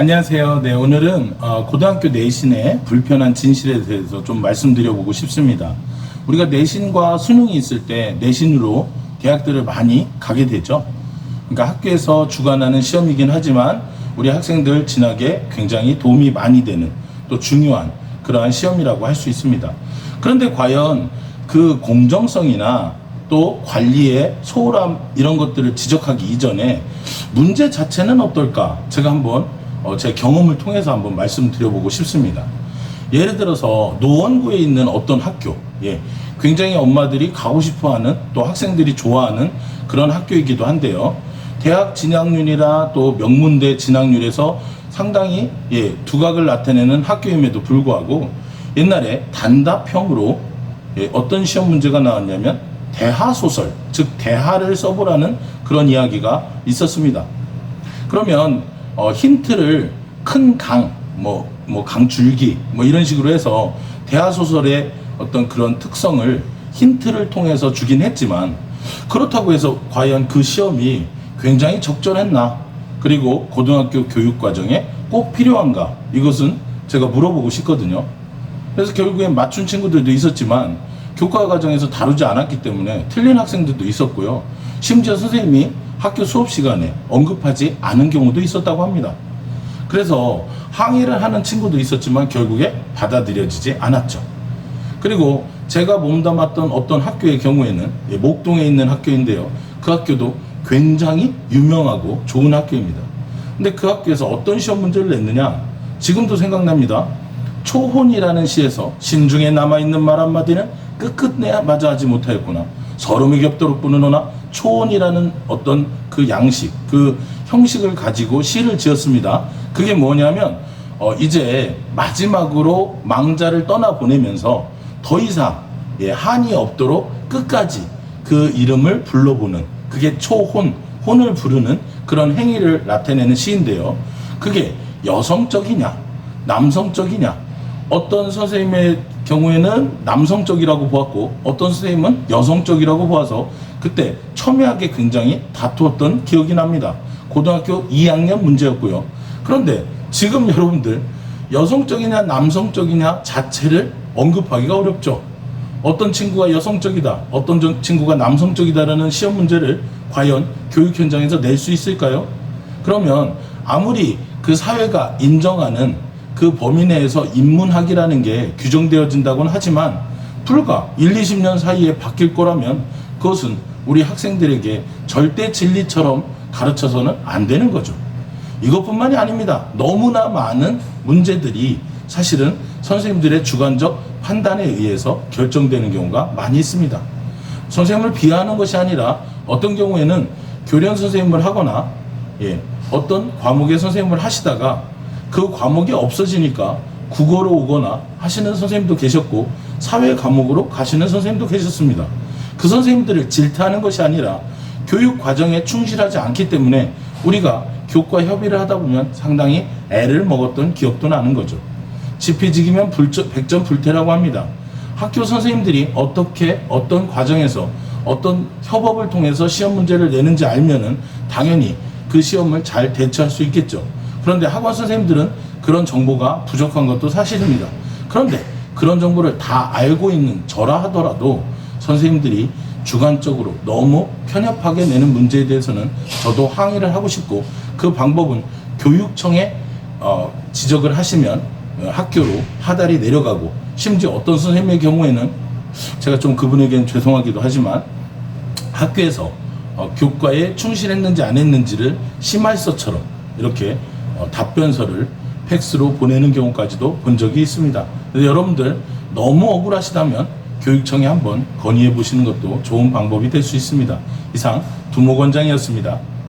안녕하세요. 네, 오늘은 고등학교 내신의 불편한 진실에 대해서 좀 말씀드려보고 싶습니다. 우리가 내신과 수능이 있을 때 내신으로 대학들을 많이 가게 되죠. 그러니까 학교에서 주관하는 시험이긴 하지만 우리 학생들 진학에 굉장히 도움이 많이 되는 또 중요한 그러한 시험이라고 할 수 있습니다. 그런데 과연 그 공정성이나 또 관리의 소홀함 이런 것들을 지적하기 이전에 문제 자체는 어떨까? 제가 한번 제 경험을 통해서 한번 말씀드려보고 싶습니다. 예를 들어서 노원구에 있는 어떤 학교, 굉장히 엄마들이 가고 싶어하는 또 학생들이 좋아하는 그런 학교이기도 한데요. 대학 진학률이나 또 명문대 진학률에서 상당히 두각을 나타내는 학교임에도 불구하고 옛날에 단답형으로 어떤 시험 문제가 나왔냐면 대하소설, 즉 대하를 써보라는 그런 이야기가 있었습니다. 그러면 힌트를 큰 강, 강줄기, 이런 식으로 해서 대하소설의 어떤 그런 특성을 힌트를 통해서 주긴 했지만 그렇다고 해서 과연 그 시험이 굉장히 적절했나? 그리고 고등학교 교육과정에 꼭 필요한가? 이것은 제가 물어보고 싶거든요. 그래서 결국엔 맞춘 친구들도 있었지만 교과 과정에서 다루지 않았기 때문에 틀린 학생들도 있었고요. 심지어 선생님이 학교 수업 시간에 언급하지 않은 경우도 있었다고 합니다. 그래서 항의를 하는 친구도 있었지만 결국에 받아들여지지 않았죠. 그리고 제가 몸담았던 어떤 학교의 경우에는 목동에 있는 학교인데요. 그 학교도 굉장히 유명하고 좋은 학교입니다. 근데 그 학교에서 어떤 시험 문제를 냈느냐? 지금도 생각납니다. 초혼이라는 시에서 심중에 남아있는 말 한마디는 끝끝내 마저 하지 못하였구나. 서름이 겹도록 부르노나 초혼이라는 어떤 그 양식, 그 형식을 가지고 시를 지었습니다. 그게 뭐냐면 이제 마지막으로 망자를 떠나보내면서 더 이상 한이 없도록 끝까지 그 이름을 불러보는, 그게 초혼, 혼을 부르는 그런 행위를 나타내는 시인데요. 그게 여성적이냐 남성적이냐, 어떤 선생님의 경우에는 남성적이라고 보았고 어떤 선생님은 여성적이라고 보아서 그때 첨예하게 굉장히 다투었던 기억이 납니다. 고등학교 2학년 문제였고요. 그런데 지금 여러분들 여성적이냐 남성적이냐 자체를 언급하기가 어렵죠. 어떤 친구가 여성적이다, 어떤 친구가 남성적이다라는 시험 문제를 과연 교육 현장에서 낼 수 있을까요? 그러면 아무리 그 사회가 인정하는 그 범위 내에서 인문학이라는 게 규정되어진다고는 하지만 불과 1, 20년 사이에 바뀔 거라면 그것은 우리 학생들에게 절대 진리처럼 가르쳐서는 안 되는 거죠. 이것뿐만이 아닙니다. 너무나 많은 문제들이 사실은 선생님들의 주관적 판단에 의해서 결정되는 경우가 많이 있습니다. 선생님을 비하하는 것이 아니라 어떤 경우에는 교련 선생님을 하거나 어떤 과목의 선생님을 하시다가 그 과목이 없어지니까 국어로 오거나 하시는 선생님도 계셨고 사회 과목으로 가시는 선생님도 계셨습니다. 그 선생님들을 질타하는 것이 아니라 교육 과정에 충실하지 않기 때문에 우리가 교과 협의를 하다 보면 상당히 애를 먹었던 기억도 나는 거죠. 지피지기면 백전 불태라고 합니다. 학교 선생님들이 어떻게 어떤 과정에서 어떤 협업을 통해서 시험 문제를 내는지 알면은 당연히 그 시험을 잘 대처할 수 있겠죠. 그런데 학원 선생님들은 그런 정보가 부족한 것도 사실입니다. 그런데 그런 정보를 다 알고 있는 저라 하더라도 선생님들이 주관적으로 너무 편협하게 내는 문제에 대해서는 저도 항의를 하고 싶고, 그 방법은 교육청에 지적을 하시면 학교로 하달이 내려가고, 심지어 어떤 선생님의 경우에는 제가 좀 그분에게는 죄송하기도 하지만 학교에서 교과에 충실했는지 안 했는지를 심할서처럼 이렇게 답변서를 팩스로 보내는 경우까지도 본 적이 있습니다. 그래서 여러분들 너무 억울하시다면 교육청에 한번 건의해 보시는 것도 좋은 방법이 될 수 있습니다. 이상 두목원장이었습니다.